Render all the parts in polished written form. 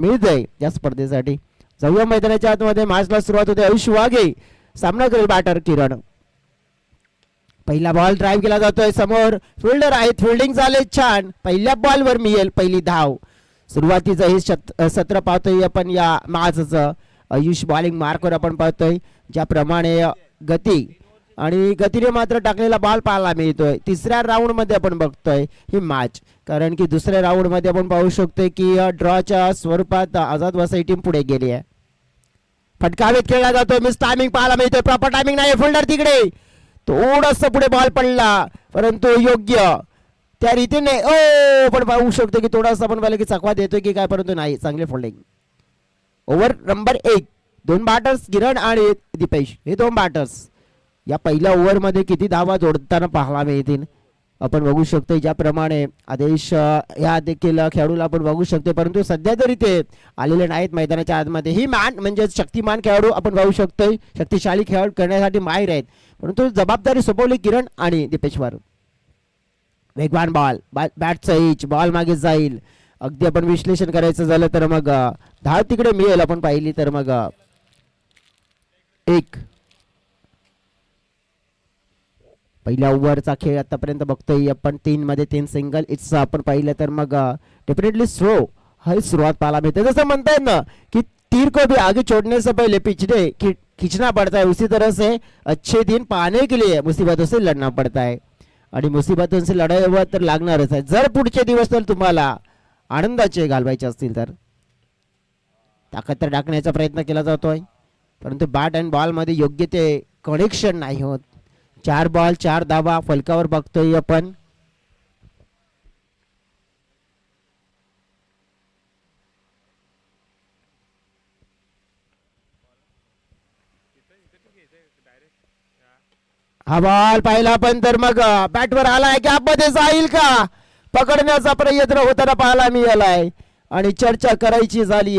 मिळतंय या स्पर्धेसाठी. जाऊया मैदानाच्या आतमध्ये. मॅचला सुरुवात होते. आयुष वाघे सामना करेल बॅटर किरण. पहिला बॉल ड्राईव्ह केला जातोय. समोर फिल्डर आहेत. फिल्डिंग झाले छान. पहिल्या बॉलवर मिळेल पहिली धाव. सुरुवातीचं हे सत्र पाहतोय आपण या मॅचचं. आयुष बॉलिंग मार्कवर आपण पाहतोय. ज्याप्रमाणे गती आणि गतीने मात्र टाकलेला बॉल पाहायला मिळतोय. तिसऱ्या राऊंड मध्ये आपण बघतोय ही मॅच, कारण की दुसऱ्या राऊंड मध्ये आपण पाहू शकतोय की ड्रॉच्या स्वरूपात आझाद वसई टीम पुढे गेली आहे. फटकावीत खेळला जातोय. मिस टायमिंग पाहायला मिळतोय. प्रॉपर टायमिंग नाही. फिल्डर तिकडे थोडस पुढे बॉल पडला, परंतु योग्य त्या रीतीने पण पाहू शकतो की थोडासा आपण पाहिलं की चकवा देतोय की काय, परंतु नाही. चांगले फोल्डिंग. Over number 1. 2 बॅटर्स किरण आणि दीपेश, हे 2 बॅटर्स या पहिल्या ओव्हर मध्ये किती धावा जोडताना पाहायला मिळतील आपण बघू शकतो. ज्याप्रमाणे आदेश या देखील खेळाडूला आपण बघू शकतो, परंतु सध्या तरी ते आलेले नाहीत मैदानाच्या आतमध्ये. ही मॅन म्हणजे शक्तिमान खेळाडू आपण पाहू शकतोय. शक्तिशाली खेळ करण्यासाठी माहीर आहेत, परंतु जबाबदारी सोपवली किरण आणि दीपेशवर. वेगवान बॉल, बॅटचा एज, बॉल मागे जाईल. अगदी आपण विश्लेषण करायचं झालं तर मग धाव तिकडे मिळेल आपण पाहिली तर मग 1. पहिल्या ओव्हरचा खेळ आतापर्यंत बघतोय आपण. 3 मध्ये 3 सिंगल. इट्स आपण पाहिलं तर मग डेफिनेटली स्लो ही सुरुवात पाहायला मिळते. जसं म्हणतायत ना कि तीर को भी आगे छोड़ने से पहले पिछड़े खींचना पड़ता है, उसी तरह से अच्छे दिन पाने के लिए मुसीबतों से लड़ना पड़ता है. आणि मुसीबतों से लढाई तर लागणारच आहे. जर पुढचे दिवस तर तुम्हाला आनंदाचे घालवायचे असतील तर ताकद तर टाकण्याचा प्रयत्न केला जातोय, परंतु बॅट अँड बॉल मध्ये योग्य ते कनेक्शन नाही होत. 4 बॉल 4 धावा फलकावर बघतोय आपण. हा बॉल पाहिला पण तर मग बॅटवर आलाय. गॅप मध्ये जाईल का, पकडण्याचा प्रयत्न होताना पाहायला मिळालाय. आणि चर्चा करायची झाली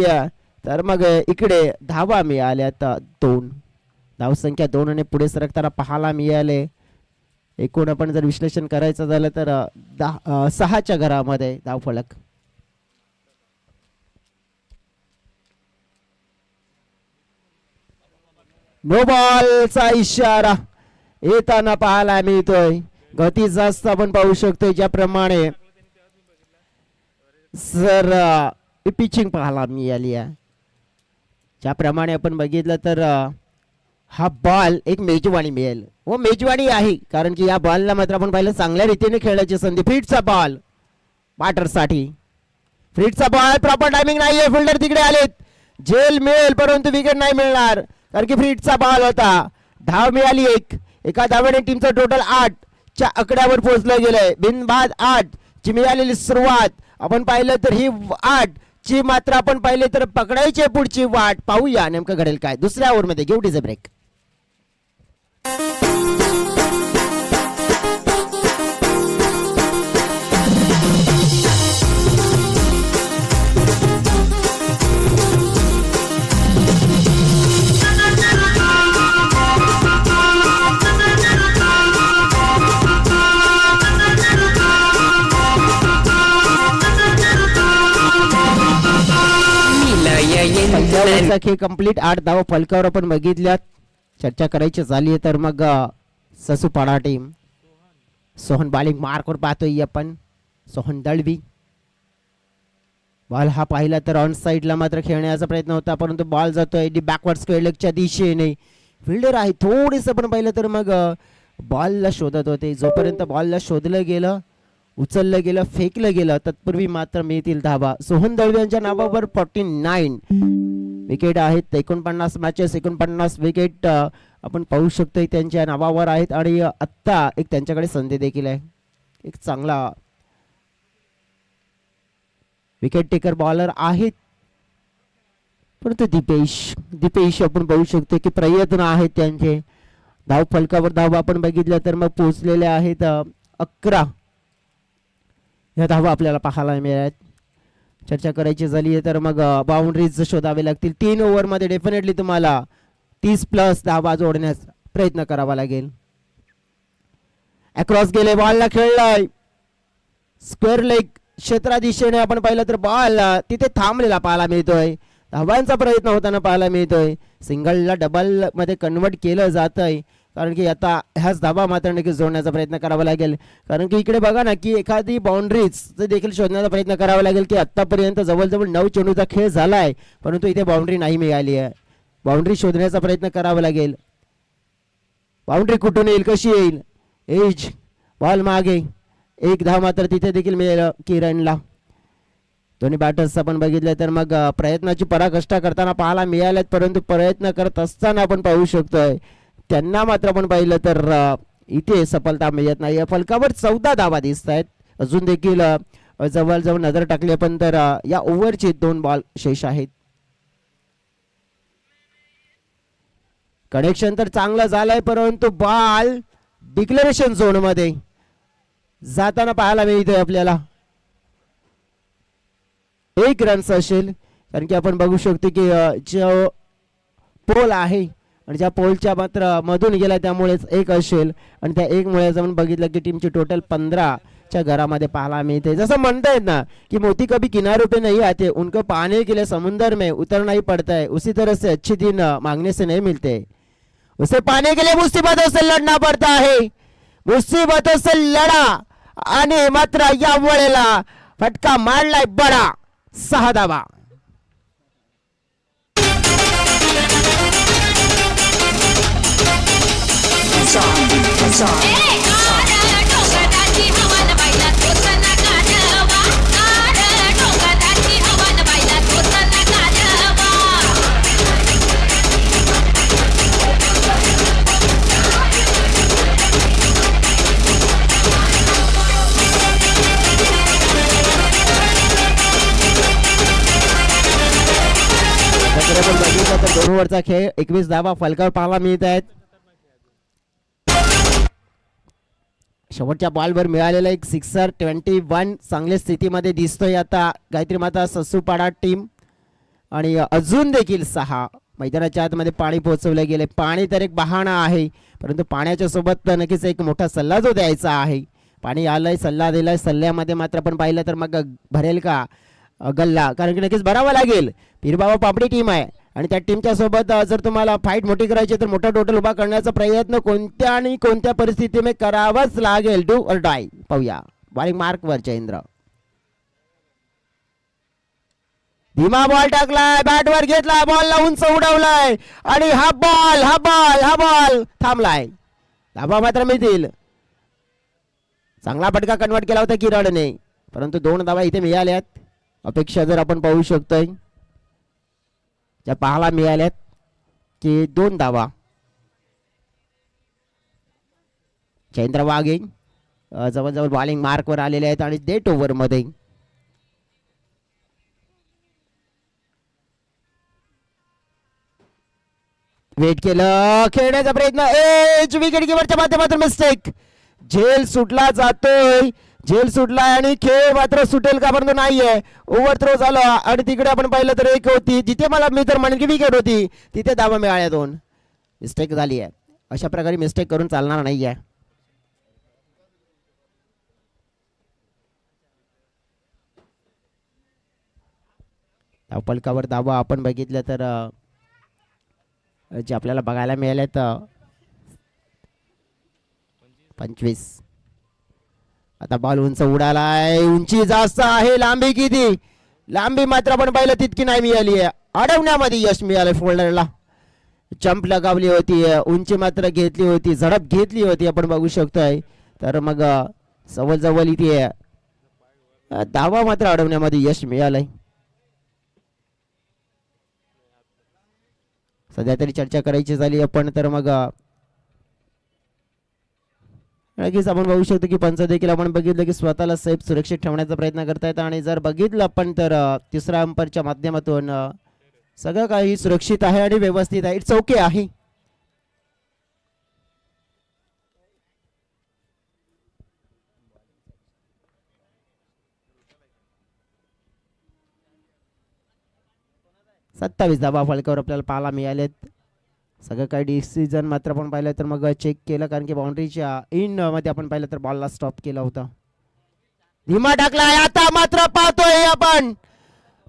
तर मग इकडे धावा मिळाल्यात 2. धावसंख्या 2 ने पुढे सरकताना पाहायला मिळाले. एकूण आपण जर विश्लेषण करायचं झालं तर 6च्या घरामध्ये धाव फलक. नो बॉलचा इशारा येताना पाहायला मिळतोय. गती जास्त आपण पाहू शकतोय. ज्याप्रमाणे सर पिचिंग पाहायला मिळाली आहे, ज्याप्रमाणे आपण बघितलं तर हा बॉल एक मेजवानी मिळेल व मेजवानी आहे, कारण की या बॉलला मात्र आपण पाहिलं चांगल्या रीतीने खेळण्याची संधी. फिटचा बॉल बॅटरसाठी. फिटचा बॉल प्रॉपर टायमिंग नाहीये. फिल्डर तिकडे आलेत. झेल मिळेल परंतु विकेट नाही मिळणार, कारण की फिटचा बॉल होता. धाव मिळाली 1. एका धावेने टीमचं टोटल 8 च्या आकड्यावर पोहोचलं गेलंय. बिनबाद 8 ची मिळालेली सुरुवात आपण पाहिलं तर ही 8 ची मात्र आपण पाहिले तर पकडायची पुढची वाट. पाहूया नेमकं घडेल काय दुसऱ्या ओव्हर मध्ये. Give it is a break. खेळ कंप्लीट. 8 धावा फलकावर आपण बघितल्यात. चर्चा करायची झाली तर मग ससूपाडा टीम. सोहन बॉलिंग मार्कवर पाहतोय आपण. सोहन दळवी. बॉल हा पाहिला तर ऑन साइडला मात्र खेळण्याचा प्रयत्न होता, परंतु बॉल जातोय बॅकवर्ड स्क्वेअर लेगच्या दिशेने. फिल्डर आहे थोडीस आपण पाहिलं तर मग बॉलला शोधत होते. जोपर्यंत बॉलला शोधलं गेलं, उचललं गेलं, फेकलं गेलं, तत्पूर्वी मात्र मिळतील धावा. सोहन दळवी यांच्या नावावर 49 विकेट आहेत. 49 मॅचेस 49 विकेट आपण पाहू शकतो त्यांच्या नावावर आहेत. आणि आत्ता एक त्यांच्याकडे संधी देखील आहे. एक चांगला विकेट टेकर बॉलर आहेत, परंतु दीपेश आपण पाहू शकतो की प्रयत्न आहेत त्यांचे. धाव फलकावर धावा आपण बघितलं तर मग पोहोचलेले आहेत 11 या धावा आपल्याला पाहायला मिळत. चर्चा करायची झाली तर मग बाउंड्रीज शोधावे लागतील. 3 ओव्हर मध्ये डेफिनेटली तुम्हाला 30+ धावा जोडण्याचा प्रयत्न करावा लागेल. अक्रॉस गेले, बॉलला खेळलाय स्क्वेअर लेग क्षेत्रा दिशेने आपण पाहिलं तर बॉल तिथे थांबलेला पाहायला मिळतोय. धावांचा प्रयत्न होताना पाहायला मिळतोय. सिंगलला डबल मध्ये कन्वर्ट केलं जात आहे, कारण की आता ह्याच धावा मात्र नक्कीच जोडण्याचा प्रयत्न करावा लागेल. कारण की इकडे बघा ना की एखादी बाउंड्रीज देखील शोधण्याचा प्रयत्न करावा लागेल की आतापर्यंत जवळजवळ 9 चेंडूचा खेळ झाला आहे, परंतु इथे बाउंड्री नाही मिळाली आहे. बाउंड्री शोधण्याचा प्रयत्न करावा लागेल. बाउंड्री कुठून येईल, कशी येईल. एज बॉल मागे, एक धाव मात्र तिथे देखील मिळेल किरणला. दोन्ही बॅटर्स आपण बघितले तर मग प्रयत्नाची पराकाष्ठा करताना पाहायला मिळाल्यात, परंतु प्रयत्न करत असताना आपण पाहू शकतोय त्यांना मात्र आपण पाहिलं तर इथे सफलता मिळत नाही. फलकावर 14 धावा दिसत आहेत. अजून देखील जवळजवळ नजर टाकली आपण तर या ओव्हरचे 2 बॉल शेष आहेत. कनेक्शन तर चांगलं झालंय, परंतु बॉल डिक्लेरेशन झोन मध्ये जाताना पाहायला मिळतोय आपल्याला. 1 रन्स असेल, कारण की आपण बघू शकतो की जो पोल आहे आणि ज्या पोलच्या मात्र मधून गेला त्यामुळेच 1 असेल, आणि त्या 1 मुळे आपण बघितलं की टीमची टोटल 15 च्या घरामध्ये पाहायला मिळते. जसं म्हणतायत ना कि मोती कभी किनारों पे नहीं आते, उनको पाने के लिए समुंदर में उतरना ही पड़ता है, उसी तरह से अच्छे दिन मांगने से नहीं मिलते, उसे पाने के लिए मुसीबतों से लड़ना पड़ता है. मुसीबतों से लढा आणि मात्र या वेळेला फटका मारलाय बडा. 6 धावा. दोन ओव्हरचा खेळ, 21 धावा फलकावर पाहायला मिळत आहेत. शेवटच्या बॉलवर मिळालेला एक सिक्सर 21 चांगल्या स्थितीमध्ये दिसतोय आता गायत्री माता ससूपाडा टीम. आणि अजून देखील 6 मैदानाच्या आतमध्ये पाणी पोहोचवले गेले. पाणी तर एक बहाणा आहे, परंतु पाण्याच्या सोबत नक्कीच एक मोठा सल्ला जो द्यायचा आहे. पाणी आलंय, सल्ला दिलाय, सल्ल्यामध्ये मात्र आपण पाहिलं तर मग भरेल का गल्ला, कारण की नक्कीच भरावा लागेल. पीरबाबा पापडी टीम आहे आणि त्या टीमच्या सोबत जर तुम्हाला फाईट मोठी करायची तर मोठा टोटल उभा करण्याचा प्रयत्न कोणत्या आणि कोणत्या परिस्थितीमध्ये करावाच लागेल. डू और डाय. पाहूया बॉलिंग मार्क वर चंद्र. धीमा बॉल टाकलाय, बॅटवर घेतलाय, बॉलला उंच उडवलाय आणि हा बॉल थांबलाय. धाबा मात्र मिळतील. चांगला फटका कन्वर्ट केला होता किरणने, परंतु 2 धावा इथे मिळाल्यात. अपेक्षा जर आपण पाहू शकतोय ज्या पाहायला मिळाल्यात की 2 धावा. चंद्र वाघे जवळजवळ बॉलिंग मार्कवर आलेले आहेत आणि डेट ओव्हर मध्ये वेट केलं, खेळण्याचा प्रयत्न, एज विकेट कीपरच्या माध्यमातून मिस्टेक. झेल सुटला जातोय, झेल सुटलाय आणि खेळ मात्र सुटेल का परंतु नाहीये. ओव्हर थ्रो झाला आणि तिकडे आपण पाहिलं तर 1 होती, जिथे मला मी तर म्हणेन की विकेट होती, तिथे धावा मिळाल्या 2. मिस्टेक झाली आहे. अशा प्रकारे मिस्टेक करून चालणार नाहीये. धावफलकावर धावा आपण बघितलं तर जे आपल्याला बघायला मिळालेत 25. आता बॉल उंच उडालाय, उंची जास्त आहे, लांबी किती, लांबी मात्र आपण पाहिलं तितकी नाही मिळाली आहे. अडवण्यामध्ये यश मिळालं. फोल्डरला जंप लगावली होती, उंची मात्र घेतली होती, झडप घेतली होती आपण बघू शकतोय. तर मग जवळजवळ इथे धावा मात्र अडवण्यामध्ये यश मिळालंय. सध्या तरी चर्चा करायची झाली आपण तर मग नक्कीच आपण बघू शकतो की पंच देखील आपण बघितलं की स्वतःला सेफ सुरक्षित ठेवण्याचा प्रयत्न करतायत. आणि जर बघितलं आपण तर तिसऱ्या अंपरच्या माध्यमातून सगळं काही सुरक्षित आहे आणि व्यवस्थित आहे. इट्स ओके आहे. सत्तावीस धावा फलकावर आपल्याला पाहायला मिळालेत. सगळं काही डिसिजन मात्र आपण पाहिलं तर मग चेक केलं, कारण की बाउंड्रीच्या इन मध्ये आपण पाहिलं तर बॉलला स्टॉप केला होता. धीमा टाकलाय, आता मात्र पाहतोय आपण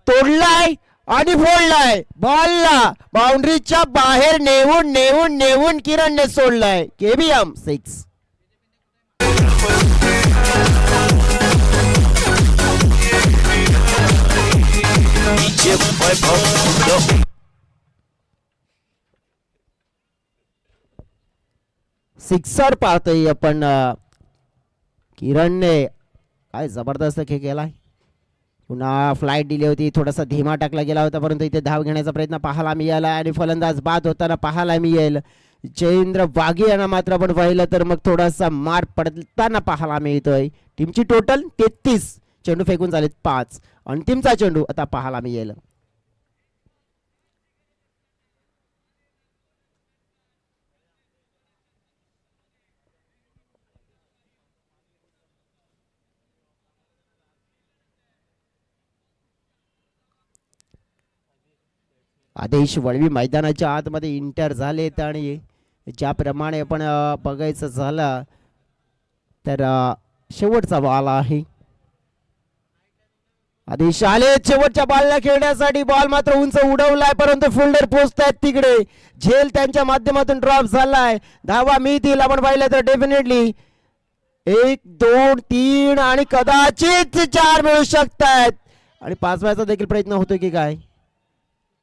तोडलाय आणि फोडलाय बॉलला, बाउंड्रीच्या बाहेर नेऊन नेऊन नेऊन किरणने सोडलाय. केबीएम 6. सिक्सर पाहतोय आपण. किरणने काय जबरदस्त खेळ केलाय. पुन्हा फ्लाईट दिली होती, थोडासा धीमा टाकला गेला होता, परंतु इथे धाव घेण्याचा प्रयत्न पाहायला मिळाला आणि फलंदाज बाद होताना पाहायला मिळेल. जयेंद्र वाघे यांना मात्र आपण पाहिलं तर मग थोडासा मार पडताना पाहायला मिळतोय. टीमची टोटल 33, चेंडू फेकून झालेत 5. अंतिमचा चेंडू आता पाहायला मिळेल. आदेश वळवी मैदानाच्या आतमध्ये इंटर झालेत आणि ज्याप्रमाणे आपण बघायचं झालं तर शेवटचा बॉल आहे. आदेश आले शेवटच्या बॉलला खेळण्यासाठी. बॉल मात्र उंच उडवलाय, परंतु फिल्डर पोहोचतायत तिकडे. झेल त्यांच्या माध्यमातून ड्रॉप झालाय. धावा मिळतील आपण पाहिलं तर डेफिनेटली 1 2 3 आणि कदाचित 4 मिळू शकतात. आणि 5व्याचा देखील प्रयत्न होतो की काय,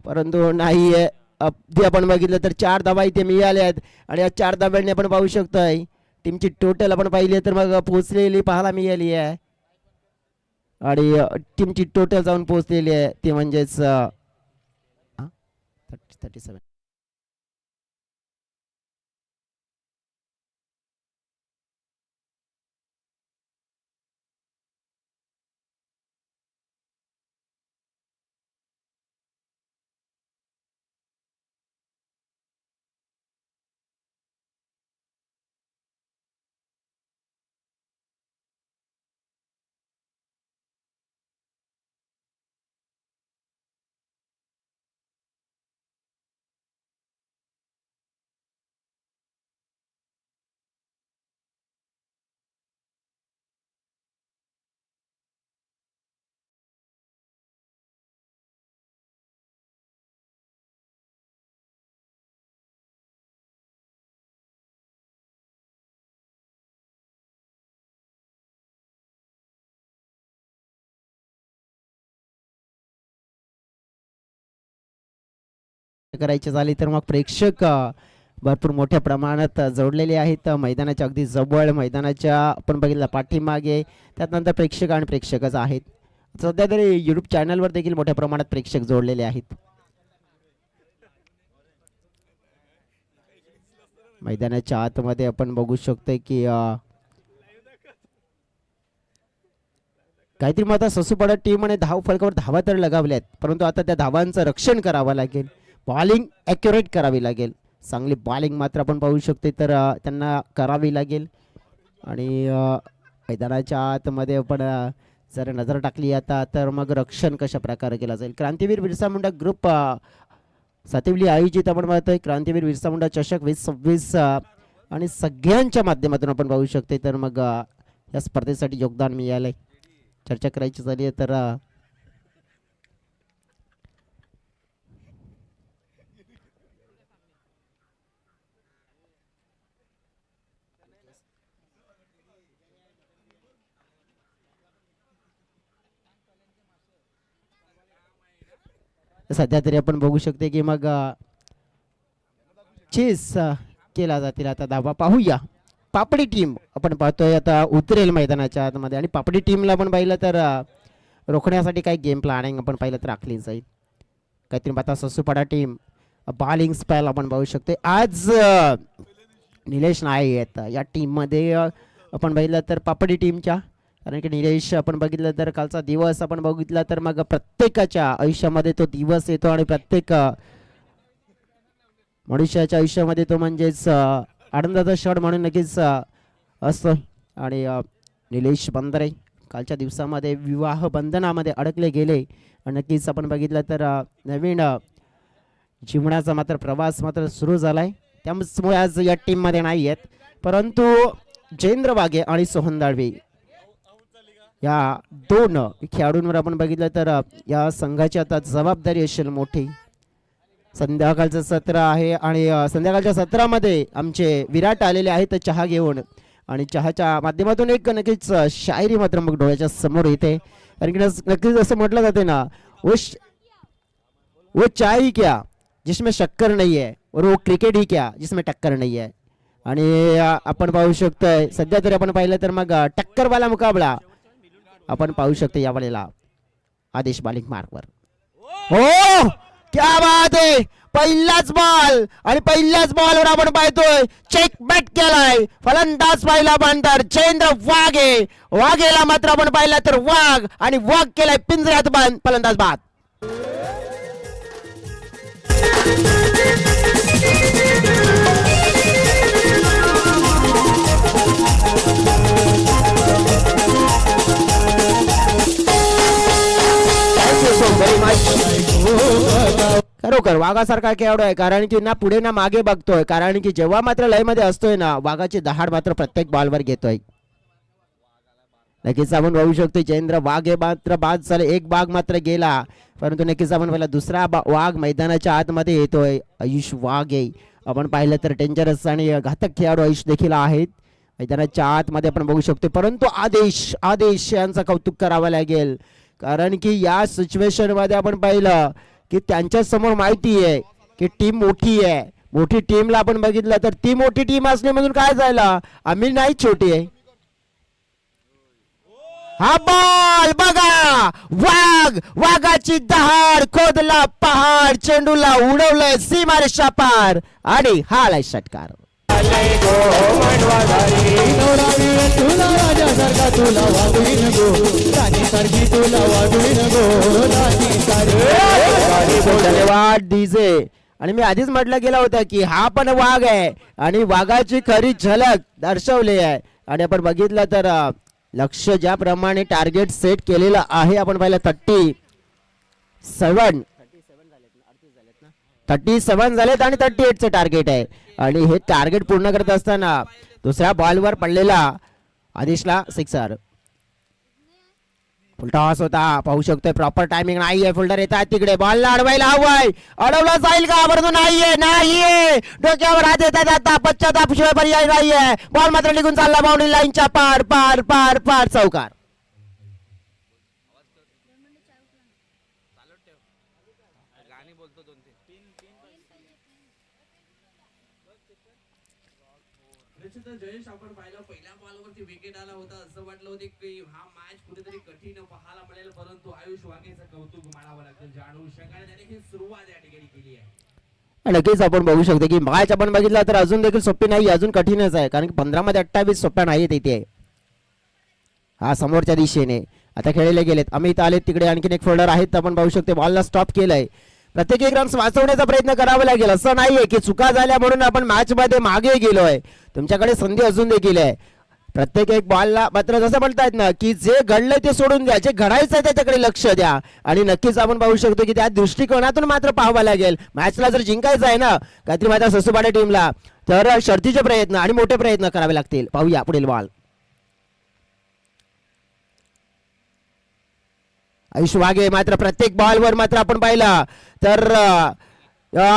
परंतु नाही. अगदी आपण बघितलं तर 4 धावा इथे मिळाल्या आहेत आणि या 4 धाव्यांनी आपण पाहू शकतोय टीमची टोटल आपण पाहिली तर मग पोहोचलेली पाहायला मिळाली आहे. आणि टीमची टोटल जाऊन पोहोचलेली आहे ती म्हणजेच 37. करायचे झाले तर मग प्रेक्षक भरपूर मोठ्या प्रमाणात जोडलेले आहेत मैदानाच्या अगदी जवळ. मैदानाच्या आपण बघितलं पाठीमागे, त्यानंतर प्रेक्षक आणि प्रेक्षकच आहेत. सध्या तरी युट्यूब चॅनलवर देखील मोठ्या प्रमाणात प्रेक्षक जोडलेले आहेत. मैदानाच्या आतमध्ये आपण बघू शकतो की काहीतरी मग आता ससूपाडा टीम आणि धाव फलकावर धावा तर लगावल्यात, परंतु आता त्या धावांचं रक्षण करावं लागेल. बॉलिंग ॲक्युरेट करावी लागेल. चांगली बॉलिंग मात्र आपण पाहू शकतो तर त्यांना करावी लागेल. आणि मैदानाच्या आतमध्ये आपण जर नजर टाकली आता तर मग रक्षण कशा प्रकारे केलं जाईल. क्रांतीवीर बिरसा मुंडा ग्रुप सातिवली आयोजित आपण पाहतोय क्रांतीवीर बिरसा मुंडा चषक 2026 आणि सगळ्यांच्या माध्यमातून आपण पाहू शकतो तर मग या स्पर्धेसाठी योगदान मिळालंय. चर्चा करायची झाली तर सध्या तरी आपण बघू शकते की मग चेस केला जातील. आता धावा पाहूया. पापडी टीम आपण पाहतोय आता उतरेल मैदानाच्या आतमध्ये आणि पापडी टीमला आपण पाहिलं तर रोखण्यासाठी काही गेम प्लॅनिंग आपण पाहिलं तर आखली जाईल. काहीतरी आता ससूपाडा टीम बॉलिंग स्पेल आपण पाहू शकतो. आज निलेश नाही आहेत या टीममध्ये आपण बघितलं तर पापडी टीमच्या, कारण की निलेश आपण बघितलं तर कालचा दिवस आपण बघितला तर मग प्रत्येकाच्या आयुष्यामध्ये तो दिवस येतो आणि प्रत्येक मनुष्याच्या आयुष्यामध्ये तो म्हणजेच आनंदाचा क्षण म्हणून नक्कीच असतो. आणि निलेश बंदरे कालच्या दिवसामध्ये विवाह बंधनामध्ये अडकले गेले आणि नक्कीच आपण बघितलं तर नवीन जीवनाचा मात्र प्रवास मात्र सुरू झालाय. त्यामुळे आज या टीममध्ये नाही आहेत, परंतु जयेंद्र वाघे आणि सोहन दाळवे या दोन खेळाडूंवर आपण बघितलं तर या संघाची आता जबाबदारी असेल मोठी. संध्याकाळचं सत्र आहे आणि संध्याकाळच्या सत्रामध्ये आमचे विराट आलेले आहेत चहा घेऊन आणि चहाच्या माध्यमातून एक नक्कीच शायरी मात्र मग डोळ्याच्या समोर येते. कारण की नक्कीच असं म्हटलं जाते ना, वो चाय ही क्या जिसमें शक्कर नहीं है और वो क्रिकेट ही क्या जिसमें टक्कर नहीं है. आणि आपण पाहू शकतोय सध्या तरी आपण पाहिलं तर मग टक्करवाला मुकाबला आपण पाहू शकतो या वेळेला आदेश बॉलिंग मार्कवर. हो क्या बात आहे, पहिलाच बॉल आणि पहिल्याच बॉलवर आपण पाहतोय चेक बॅट केलाय. फलंदाज पाहिला पण तर जयेंद्र वाघे, वाघेला मात्र आपण पाहिला तर वाघ आणि वाघ केलाय पिंजऱ्यात बंद. फलंदाज बाद. खरोखर वाघासारखा खेळाडू आहे, कारण की ना पुढे ना मागे बघतोय, कारण की जेव्हा मात्र लय मध्ये असतोय ना वाघाची दहाड मात्र प्रत्येक बॉलवर घेतोय. नक्कीच आपण बघू शकतो जयेंद्र वाघ हे मात्र बाद झाले, एक बाग मात्र गेला, परंतु नक्कीच आपण पहिला दुसरा वाघ मैदानाच्या आतमध्ये येतोय. आयुष वाघ आहे आपण पाहिलं तर डेंजरस आणि घातक खेळाडू आयुष देखील आहेत मैदानाच्या आतमध्ये आपण बघू शकतो. परंतु आदेश यांचं कौतुक करावं लागेल, कारण की या सिच्युएशन मध्ये आपण पाहिलं की त्यांच्या समोर माहिती आहे की टीम मोठी आहे. मोठी टीमला आपण बघितलं तर ती मोठी टीम असली म्हणून काय झालं, आम्ही नाही छोटी आहे. हा बॉल बघा, वाघाची दहाड, खोदला पहाड, चेंडूला उडवलंय सीमारेषा पार आणि हा आलाय षटकार. धन्यवाद डीजे. आणि मी आधीच म्हटलं गेलं होतं की हा पण वाघ आहे आणि वाघाची खरी झलक दर्शवली आहे. आणि आपण बघितलं तर लक्ष ज्याप्रमाणे टार्गेट सेट केलेलं आहे आपण पाहिलं 37 झालेत आणि 38चं टार्गेट आहे. आणि हे टार्गेट पूर्ण करत असताना दुसऱ्या बॉलवर पडलेला आदेशला सिक्सर. फुलटॉस होता, पाहू शकतोय प्रॉपर टायमिंग नाहीये, फिल्डर येतात तिकडे, बॉलला अडवायला हवाय, अडवला जाईल का, परंतु नाहीये, डोक्यावर हात येतात आता, पश्चाताप शिवाय पर्याय नाहीये. बॉल मात्र निघून चालला बाउंड्री लाईनच्या पार पार पार पार चौकार. जयेश आपण पाहिलं पहिल्या बॉलवरती विकेट आला होता, असं वाटलं होतं की हा मॅच कुठेतरी कठीण पाहायला मिळेल, परंतु आयुष वाघेचं कौतुक मानावं लागतं. जाणू शकाने त्याने ही सुरुवात या ठिकाणी केली आहे. नक्कीच आपण बघू शकतो की मॅच आपण बघितला तर अजून देखील सोपी नाही, अजून कठीणच आहे, कारण की 15 मध्ये 28 सोप्या नाहीत इथे. हा समोरच्या दिशेने आता खेळले गेलेत, अमित आलेत तिकडे, आणखीन एक फोल्डर आहेत आपण पाहू शकतो. बॉलला स्टॉप केलंय, प्रत्येक एक रन्स वाचवण्याचा प्रयत्न करावा लागेल. असं नाहीये की चुका झाल्या म्हणून आपण मॅच मध्ये मागे गेलोय, तुमच्याकडे संधी अजून देखील आहे. प्रत्येक एक बॉलला मात्र जसं म्हणतायत ना की जे घडलंय ते सोडून द्या, जे घडायचंय त्याच्याकडे लक्ष द्या. आणि नक्कीच आपण पाहू शकतो की त्या दृष्टिकोनातून मात्र पाहावं लागेल. मॅचला जर जिंकायचं आहे ना काहीतरी मात्र ससुबाडे टीमला, तर शर्तीचे प्रयत्न आणि मोठे प्रयत्न करावे लागतील. पाहूया पुढील बॉल. आयुष वाघे मात्र प्रत्येक बॉलवर मात्र आपण पाहिला तर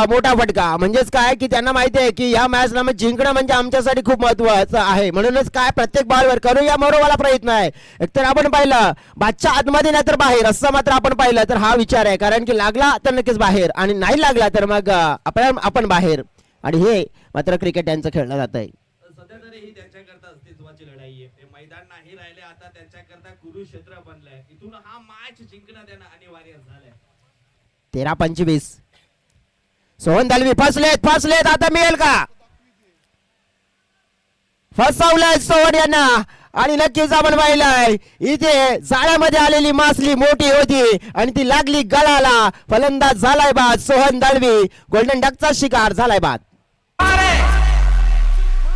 मोठा फटका, म्हणजेच काय की त्यांना माहिती आहे की या मॅचला जिंकणं म्हणजे आमच्यासाठी खूप महत्वाचं आहे, म्हणूनच काय प्रत्येक बॉलवर करूया मरोवाला प्रयत्न आहे. एकतर आपण पाहिलं बादशाह आतमध्ये नाही तर बाहेर, असं मात्र आपण पाहिलं तर हा विचार आहे, कारण की लागला तर नक्कीच बाहेर आणि नाही लागला तर मग आपण बाहेर. आणि हे मात्र क्रिकेट यांचं खेळलं जात आहे. सध्या तरी ही त्यांच्याकरता अस्तित्वाची लढाई आहे. हे मैदान नाही राहिले, आता त्यांच्याकरता कुरुक्षेत्र बनलंय. इथून हा मॅच जिंकणं त्यांना अनिवार्य झालंय. 13-25 सोहन दलवी फसलेत, आता मिळेल का, फसवलंय सोहन यांना. आणि नक्कीच आपण पाहिलंय इथे जाळ्यामध्ये आलेली मासली मोठी होती आणि ती लागली गळाला. फलंदाज झालाय बाद, सोहन दलवी गोल्डन डकचा शिकार झालाय बाद.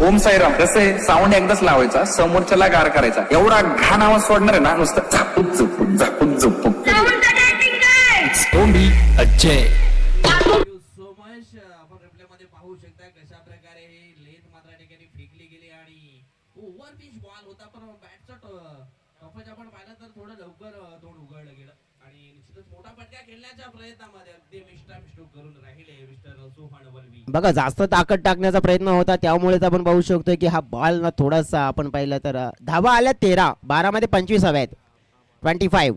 ओम साईराम. कसं साऊंड एकदाच लावायचा, समोरच्याला गार करायचा, एवढा घाण आवाज सोडणार आहे ना, नुसतं झापूक झुपूक झापूक झुपूक. सोमश आपण रिप्ले मध्ये पाहू शकता कशा प्रकारे हे लेथ मात्र ठिकाणी फेकली गेली आणि ओव्हर पिच बॉल होता, पण बॅटचा कपच आपण पाहिलं तर थोडं लवकर तोंड उघडलं गेलं आणि निश्चितच मोठा फटका खेळण्याच्या प्रयत्नामध्ये अगदी मिष्टामिष्टूक करून राहिले मिस्टर सुहान वल्वी. बघा जास्त ताकद टाकण्याचा प्रयत्न होता त्यामुळेच आपण पाहू शकतो की हा बॉल ना थोडासा आपण पाहिलं तर धावा आल्या 13, 12 मध्ये 25 हव्यात, 25,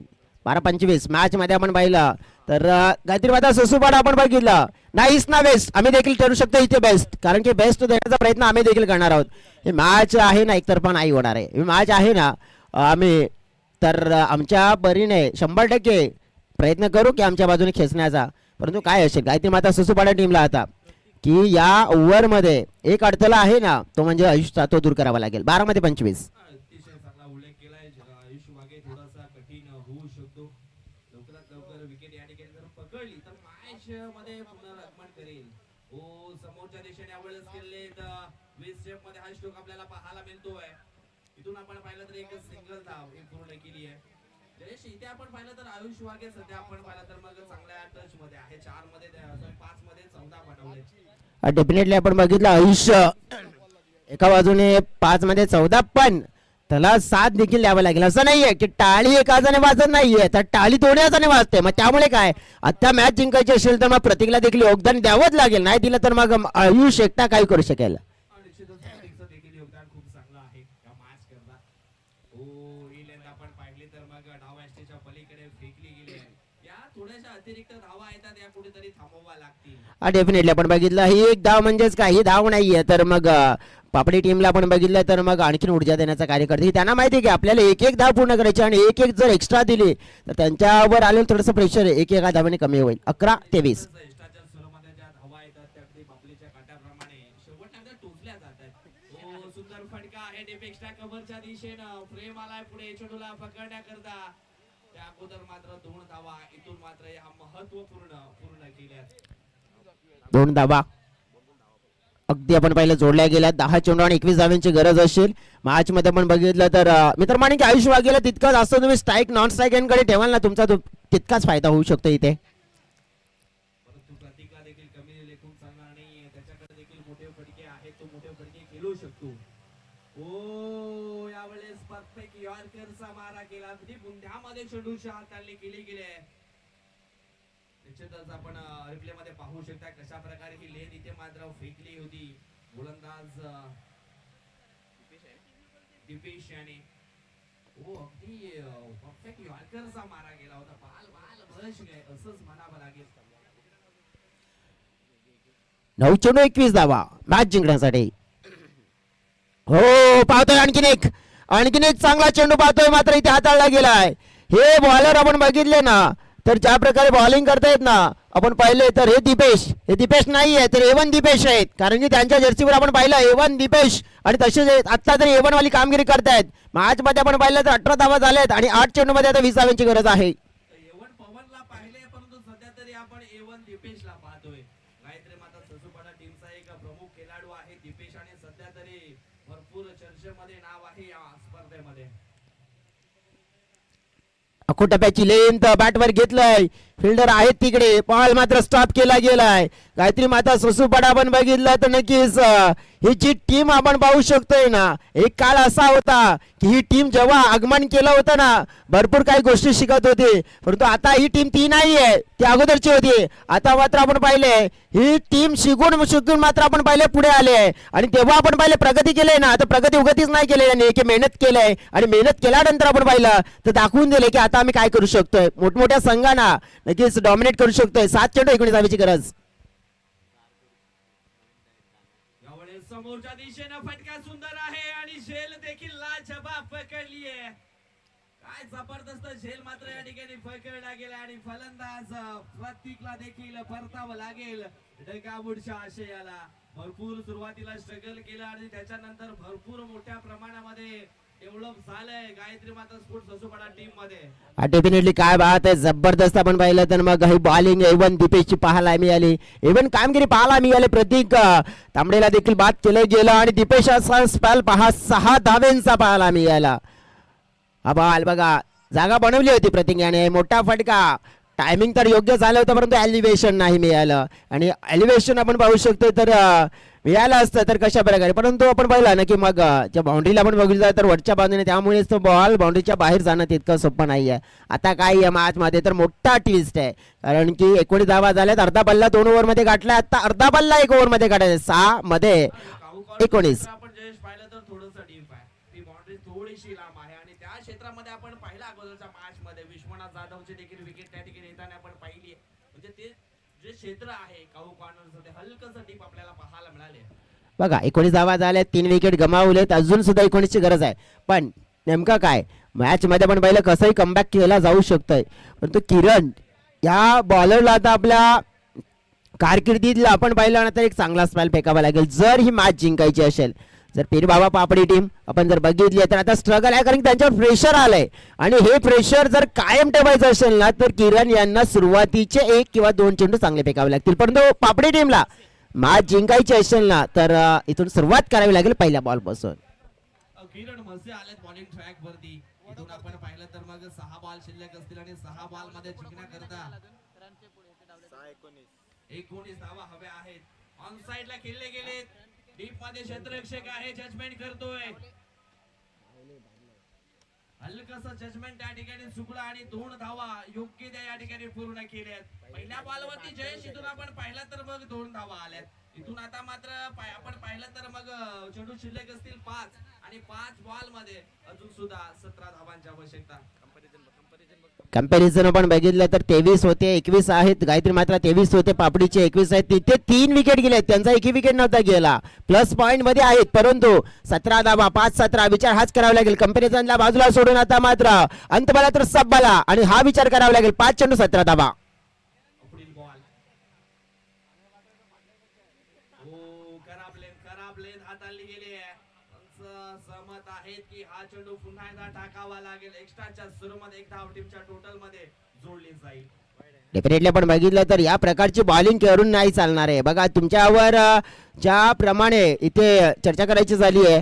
12-25 मॅच मध्ये आपण पाहिलं तर गायत्री माता ससूपाडा आपण बघितलं नाहीच ना बेस्ट, आम्ही देखील ठरू शकतो इथे बेस्ट, कारण की बेस्ट देण्याचा प्रयत्न आम्ही देखील करणार आहोत. हे मॅच आहे ना एकतर्फा नाही होणार आहे, ही मॅच आहे ना आम्ही तर आमच्या परीने 100% प्रयत्न करू की आमच्या बाजूने खेचण्याचा. परंतु काय असेल गायत्री माता ससूपाडा टीमला आता की या ओव्हरमध्ये एक अडथळा आहे ना तो म्हणजे आयुषचा, तो दूर करावा लागेल. 12 मध्ये 25. अतिशय चांगला उल्लेख केलाय आयुष वागे. थोडासा कठीण होऊ शकतो, लवकरात लवकर विकेट या ठिकाणी जर पकडली तर मॅच मध्ये पुनरागमन करेल. ओ समोरच्या दिशेने यावेळेस केले तर 20 स्टेप मध्ये हा स्ट्रोक आपल्याला पाहायला मिळतोय. इथून आपण पाहिलं तर एक सिंगल धाव पूर्ण केली आहे. जयेश इथे आपण पाहिलं तर आयुष वागे सध्या आपण पाहिलं तर मग चांगल्या टच मध्ये आहे. 4 मध्ये 5 मध्ये 14 पाठवले. डेफिनेटली आपण बघितलं आयुष्य एका बाजूने 5 मध्ये 14, पण त्याला 7 देखील द्यावं लागेल. असं नाहीये की टाळी एका हाताने वाजत नाहीये, तर टाळी दोन्ही हाताने वाजते. मग त्यामुळे काय आता मॅच जिंकायची असेल तर मग प्रतीकला देखील योगदान द्यावंच लागेल, नाही दिलं तर मग आयुष एकटा काय करू शकेल. निश्चितच प्रतीकचं देखील योगदान खूप चांगलं आहे या मॅच करता. ओ ही लेंथ आपण पाहिली तर मग डाव एसटीच्या पलीकडे फेकली गेली आहे. या थोड्याशा अतिरिक्त धावा येतात, या कुठेतरी थांबवा लागतील. डेफिनेटली आपण बघितलं ही एक धाव म्हणजेच काय, ही धाव नाहीये तर मग पापडी टीमला आपण बघितलं तर मग आणखीन ऊर्जा देण्याचा कार्य करते. त्यांना माहिती आहे की आपल्याला एक एक धाव पूर्ण करायची आणि एक एक जर एक्स्ट्रा दिली तर त्यांच्यावर आलेलं थोडंसं प्रेशर एक एका धावाने कमी होईल. 11-23. एस्ट्राच्या सुरामध्ये ज्या धावा येतात त्या अगदी बापलीच्या काट्याप्रमाणे शेवटच्या टोचल्या जातात. ओ सुंदर फटका आहे डीप एक्स्ट्रा कव्हरच्या दिशेनं. फ्रेम आलाय पुढे चेंडूला पकडण्याकरता. त्या अगोदर मात्र 2 धावा इथून मात्र या महत्वपूर्ण केल्यात. 2 धावा अगदी आपण पाहिलं जोडल्या गेल्या. 10 चेंडू आणि 21 धावांची गरज असेल. मॅच मध्ये आपण बघितलं तर मी तर म्हणेन की आयुष वागेला तितकं जास्त तुम्ही स्ट्राईक नॉन स्ट्राईक यांकडे ठेवाल ना तुमचा तितकाच फायदा होऊ शकतो इथे. परंतु प्रतीकला देखील कमी लेखून चालणार नाही, त्याच्याकडे देखील मोठे फटके आहेत, तो मोठे फटके खेळू शकतो. ओ यावेळेस परफेक्ट यॉर्करचा मारा केला, अगदी बुंध्यामध्ये चेंडूच्या हाताने केली गेले. निश्चितच आपण रिप्ले मध्ये पाहू शकता कशा प्रकारे ही लेन इथे मात्र फेकली होती. गोलंदाज दीपेश याने ओ अगदी परफेक्ट यॉर्करचा मारा केला होता. बाल बश गए असंच म्हणावं लागेल. 9 चेंडू 21 धावा मॅच जिंकण्यासाठी. हो पाहतोय आणखीन एक चांगला चेंडू पाहतोय, मात्र इथे हाताळला गेलाय. हे बॉलर आपण बघितले ना तर ज्या प्रकारे बॉलिंग करतायत ना आपण पाहिले तर हे दीपेश नाही आहे तर A1 दीपेश आहेत, कारण की त्यांच्या जर्सीवर आपण पाहिलं A1 दीपेश आणि तसेच आता तरी A1 वाली कामगिरी करतायत. मॅच मध्ये आपण पाहिलं तर 18 धावा झाल्यात आणि 8 चेंडू मध्ये आता 20 धावांची गरज आहे. A1 पवनला पाहिले, परंतु सध्या तरी आपण A1 दीपेशला पाहतोय. गायत्री माता ससूपाडा टीमचा एक प्रमुख खेळाडू आहे दीपेश आणि सध्या तरी भरपूर चर्चेमध्ये नाव आहे या स्पर्धेमध्ये. टप्प्याची लेंथ बॅटवर घेतलंय, फिल्डर आहेत तिकडे, बॉल मात्र स्टॉप केला गेलाय. गायत्री माता ससूपाडा आपण बघितलं तर नक्कीच ही जी टीम आपण पाहू शकतोय ना, एक काळ असा होता की ही टीम जेव्हा आगमन केलं होतं ना भरपूर काही गोष्टी शिकत होती, परंतु आता ही टीम ती नाहीये, ती अगोदरची होती. आता मात्र आपण पाहिले ही टीम शिकून मात्र आपण पाहिले पुढे आले आणि तेव्हा आपण पाहिले प्रगती केली ना, तर प्रगती उगतीच नाही केली आणि की मेहनत केलंय आणि मेहनत केल्यानंतर आपण पाहिलं तर दाखवून दिले की आता आम्ही काय करू शकतोय. मोठमोठ्या संघांना नक्कीच डॉमिनेट करू शकतोय. 7 चेंडू 19 धावांची गरज. यावेळेस समोरच्या दिशेनं फटका सुंदर आहे आणि झेल देखील लाजवाब पकडली आहे. काय जबरदस्त झेल मात्र या ठिकाणी पकडला गेला आणि फलंदाज प्रतीकला देखील परतावं लागेल डगावूडच्या आशयाला. भरपूर सुरुवातीला स्ट्रगल केलं आणि त्याच्यानंतर भरपूर मोठ्या प्रमाणामध्ये डेव्हलप झालंय गायत्री माता स्पोर्ट्स ससूपाडा टीम मध्ये. डेफिनेटली काय बात आहे, जबरदस्त आपण पाहिलं तर मग ही बॉलिंग A1 दीपेशची पाहायला मिळाली, A1 कामगिरी पाहायला मिळाली. प्रतीक तांबडेला देखील बाद केलं गेलं आणि दीपेशाचा स्पेल पहा 6 धावेंचा पाहायला मिळाला. हा बॉल बघा जागा बनवली होती प्रतीक याने, मोठा फटका. टायमिंग तर योग्य झालं होतं परंतु एलिव्हेशन नाही मिळालं आणि एलिव्हेशन आपण पाहू शकतो तर मिळालं असतं तर कशा प्रकारे, परंतु आपण पाहिलं ना की मग त्या बाउंड्रीला पण बघितलं तर वरच्या बाजूने, त्यामुळेच तो बॉल बाउंड्रीच्या बाहेर जाणं तितकं सोपं नाही आहे. आता काय या मॅच मध्ये तर मोठा ट्विस्ट आहे, कारण की 19 धावा झाल्यात, अर्धा बल्ला 2 ओव्हरमध्ये गाठला, आता अर्धा बल्ला 1 ओव्हरमध्ये गाठायचा, 6 मध्ये 19. आपण जयेश पाहिलं तर थोडंसं डीप आहे, ती बाउंड्री थोडीशी लांब आहे आणि त्या क्षेत्रामध्ये आपण पाहिलं अगोदरच्या मॅच मध्ये विश्वनाथ जाधवची देखील विकेट त्या ठिकाणी येताना आपण पाहिली आहे. म्हणजे ते जे क्षेत्र आहे काऊ कॉर्नरचं ते हलकंसं डीप आपल्याला पाहायला मिळाले. बघा 19 धावा झाल्या, 3 विकेट गमावलेत, अजून सुद्धा 19 ची गरज आहे. पण नेमका काय मॅच मध्ये पण पहिलं कसंही कमबॅक केला जाऊ शकतोय, परंतु किरण या बॉलरला आता आपल्या कारकिर्दीतला आपण पाहिलं ना तर एक चांगला स्पेल फेकावा लागेल जर ही मॅच जिंकायची असेल. जर पीरबाबा पापडी टीम आपण जर बघितली तर आता स्ट्रगल आहे, कारण की त्यांच्यावर प्रेशर आलंय आणि हे प्रेशर जर कायम ठेवायचं असेल ना तर किरण यांना सुरुवातीचे 1 किंवा 2 चेंडू चांगले फेकावे लागतील. परंतु पापडी टीमला मॅच जिंकायची असेल ना तर इथून सुरुवात करावी लागेल पहिल्या बॉल पासून. किरण मसे आलेत बॉलिंग ट्रॅक वरती. इथून आपण पाहिलं तर मग 6 बॉल शिल्लक असतील आणि 6 बॉल मध्ये जिंकण्याकरता 19 धावा हव्या आहेत. ऑन साइड ला खेळले गेले, डीप मध्ये क्षेत्ररक्षक आहे, जजमेंट करतोय, हलकसं जजमेंट त्या ठिकाणी चुकलं आणि 2 धावा योग्य त्या या ठिकाणी पूर्ण केल्यात. पहिल्या बॉलवरती जयेश इथून आपण पाहिला तर मग 2 धावा आल्यात. इथून आता मात्र आपण पाहिलं तर मग चेंडू शिल्लक असतील 5 आणि 5 बॉल मध्ये अजून सुद्धा 17 धावांची आवश्यकता. कंपॅरिझन आपण बघितलं तर 23 होते, 21 आहेत, गायत्री मात्र 23 होते, पापडीचे 21 आहेत. तिथे 3 विकेट गेले, त्यांचा एकही विकेट नव्हता गेला, प्लस पॉइंट मध्ये आहेत, परंतु 17 धावा 5-17 विचार हाच करावा लागेल. कंपॅरिझनला बाजूला सोडून आता मात्र अंतबाला तर सबबाला आणि हा विचार करावा लागेल. 5 चेंडू 17 धावा. पुढील बॉल खराब लेन हाताळली गेली आहे. सहमत आहेत की हा चेंडू पुन्हा एकदा टाकावा लागेल. एक्स्ट्राच्या सुरूमध्ये 1 धाव टीमच्या टोटल मध्ये जोडली जाईल. डेफिनेटली आपण बघितलं तर या प्रकारची बॉलिंग करून नाही चालणार आहे. बघा तुमच्यावर ज्याप्रमाणे इथे चर्चा करायची झाली आहे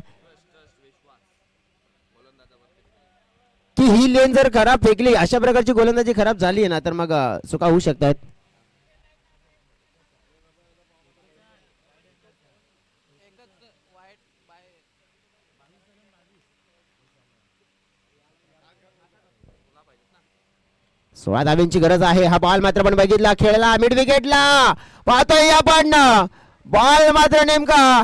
की ही लेन जर खराब फेकली, अशा प्रकारची गोलंदाजी खराब झाली आहे ना तर मग चुका होऊ शकतात. सोळा धाव्यांची गरज आहे. हा बॉल मात्र पण बघितला, खेळला मिड विकेटला, पाहतोय आपण बॉल मात्र नेमका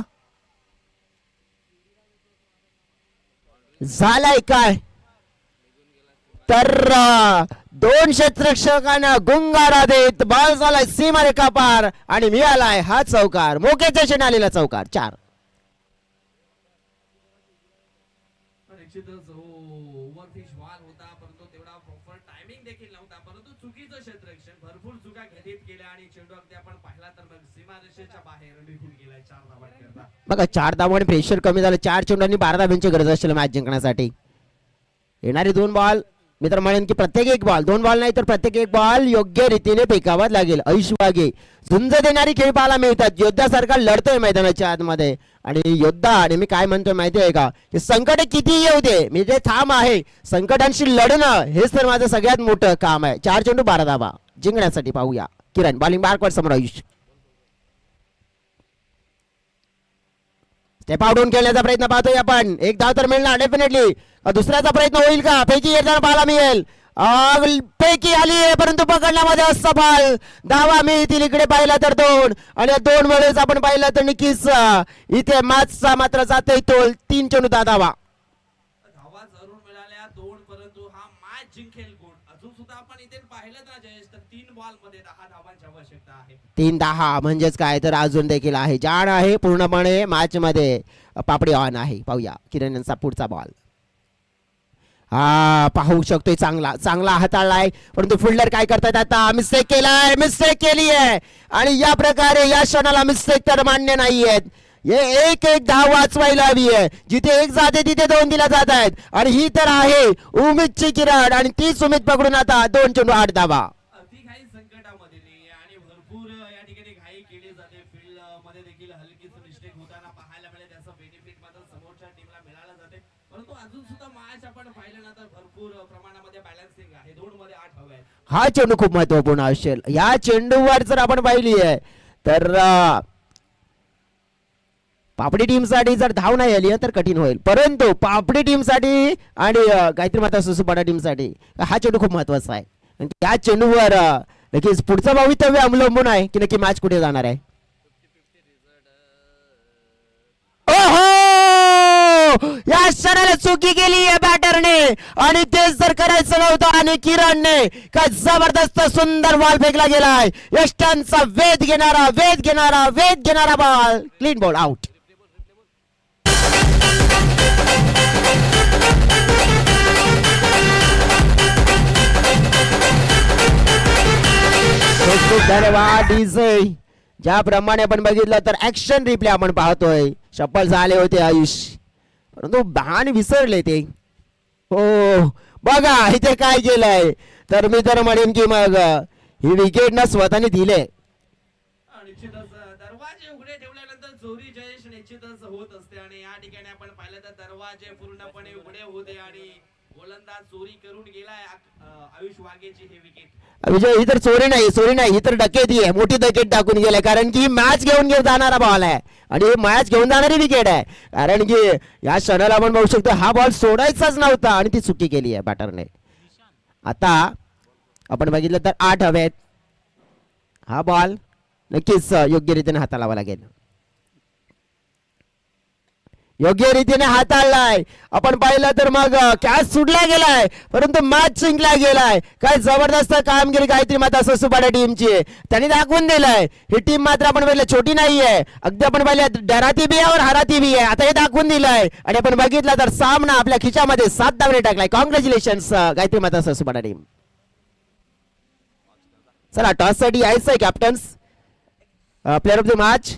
झालाय काय तर 2 क्षेत्ररक्षकांना गुंगारा देत बॉल झालाय सीमारेखा पार आणि मिळालाय हा चौकार, मोक्याच्या क्षणी आलेला चौकार. 4 निश्चितच ओव्हरफिश बॉल होता, परंतु तेवढा प्रॉपर टायमिंग देखील नव्हता, परंतु चुकीचं क्षेत्ररक्षण, भरपूर चुका घटित केल्या आणि चेंडू अगदी आपण पाहिला तर मग सीमारेषेच्या बाहेर निघून गेलाय 4 धावांकरता. बघा 4 धावांनी प्रेशर कमी झालं, 4 चेंडूंनी 12 धावांची गरज असेल मॅच जिंकण्यासाठी. येणारे 2 बॉल मी तर म्हणेन की प्रत्येक 1 बॉल, 2 बॉल नाही तर प्रत्येक 1 बॉल योग्य रीतीने फेकावा लागेल. आयुष वाघे झुंज देणारी खेळ पाहायला मिळतात, योद्ध्यासारखा लढतोय मैदानाच्या आतमध्ये आणि योद्धा. आणि मी काय म्हणतोय माहिती आहे का, की संकट किती येऊ दे मी जे ठाम आहे, संकटांशी लढणं हेच तर माझं सगळ्यात मोठं काम आहे. 4 चेंडू 12 धावा जिंकण्यासाठी. पाहूया किरण बॉलिंग बारकवर समोर. आयुष स्टेप आउट होऊन खेळण्याचा प्रयत्न पाहतोय आपण, 1 धाव तर मिळणार डेफिनेटली. दुसऱ्याचा प्रयत्न होईल का, पैकी येताना पाहायला मिळेल, पैकी आली आहे परंतु पकडण्यामध्ये असफल. धावा मिळतील इकडे पाहिला तर 2 आणि 2 वेळेस आपण पाहिलं तर नक्कीच इथे मॅचचा मात्र जातोय तोल. 3 चेंडू 10 धावा. धावा जरूर मिळाल्या 2, परंतु हा मॅच जिंकेल कोण अजून सुद्धा आपण इथे पाहिलं ना जयेश तर 3 बॉल मध्ये 10 धावांची आवश्यकता आहे. 3-10 म्हणजेच काय तर अजून देखील आहे, जाण आहे पूर्णपणे मॅच मध्ये. पापडी ऑन आहे. पाहूया किरण यांचा पुढचा बॉल. हा पाहू शकतोय, चांगला हाताळलाय, परंतु फिल्डर काय करतायत आता, मिस्टेक केली आहे आणि या प्रकारे या क्षणाला मिस्टेक तर मान्य नाहीयेत. हे एक धाव वाचवायला हवी आहे, जिथे 1 जाते तिथे 2 दिला जात आहेत आणि ही तर आहे उमेदची किरण आणि तीच उमेद पकडून आता 2 चेंडू 8 धावा. अति घाई संकटामध्ये नाही आणि भरपूर या ठिकाणी घाई केली जाते. फील्ड मध्ये देखील हलकीच मिस्टेक होताना पाहायला मिळेल, त्याचं बेनिफिट मात्र समोरच्या टीमला मिळालं जाते. परंतु अजून सुद्धा मॅच आपण पाहिलं ना तर भरपूर प्रमाणामध्ये बॅलन्सिंग आहे. 2 मध्ये 8 हवे आहेत. हा चेंडू खूप महत्वपूर्ण असेल. या चेंडूवर जर आपण पाहिली आहे तर पापडी टीम साठी जर धाव नाही आली तर कठीण होईल, परंतु पापडी टीम साठी आणि गायत्री माता सुसुपाडा टीम साठी हा चेंडू खूप महत्वाचा आहे. आणि त्या चेंडूवर नक्कीच पुढचं भवितव्य अवलंबून आहे की नक्की मॅच कुठे जाणार आहे. ओहो, या क्षणाला चुकी केली आहे बॅटरने आणि तेच जर करायचं नव्हतं आणि किरणने काय जबरदस्त सुंदर बॉल फेकला गेलाय. यष्टांचा वेध घेणारा बॉल, क्लीन बॉल, आउट. खूप धन्यवाद डीजे. ज्याप्रमाणे आपण बघितलं तर ऍक्शन रिप्ले आपण पाहतोय. शपल झाले होते आयुष, परंतु बहान विसरले ते. हो बघा इथे काय केलंय, तर मी तर म्हणेन की मग ही विकेट ना स्वतःने दिले. निश्चितच दरवाजे उघडे ठेवल्यानंतर चोरी जयेश निश्चितच होत असते आणि या ठिकाणी आपण पाहिलं तर दरवाजे पूर्णपणे उघडे होते आणि गोलंदाज चोरी करून गेलाय आयुष वाघेची ही विकेट. विजय ही तर चोरी नाही ही तर डकेती आहे, मोठी डकेट टाकून गेलाय. कारण की मॅच घेऊन जाणारा बॉल आहे आणि मॅच घेऊन जाणारी विकेट आहे. कारण की या क्षणाला आपण बघू शकतो हा बॉल सोडायचाच नव्हता आणि ती चुकी केली आहे बॅटरने. आता आपण बघितलं तर 8 हवेत. हा बॉल नक्कीच योग्य रीतीने हाताळावा लागेल. योग्य रीतीने हाताळलाय. आपण पाहिलं तर मग कॅच सुटला गेलाय परंतु मॅच जिंकला गेलाय. काय जबरदस्त कामगिरी गायत्री माता सुसुपाडा टीमची त्यांनी दाखवून दिलंय. ही टीम मात्र आपण पाहिलं छोटी नाहीये, अगदी आपण पाहिलं डराती बी आहे और हराती बी आहे. आता हे दाखवून दिलंय आणि आपण बघितलं तर सामना आपल्या खिच्यामध्ये 7 धावने टाकलाय. कॉंग्रॅच्युलेशन्स गायत्री माता सुसुपाडा टीम. चला टॉस साठी यायचंय captains, player of the match.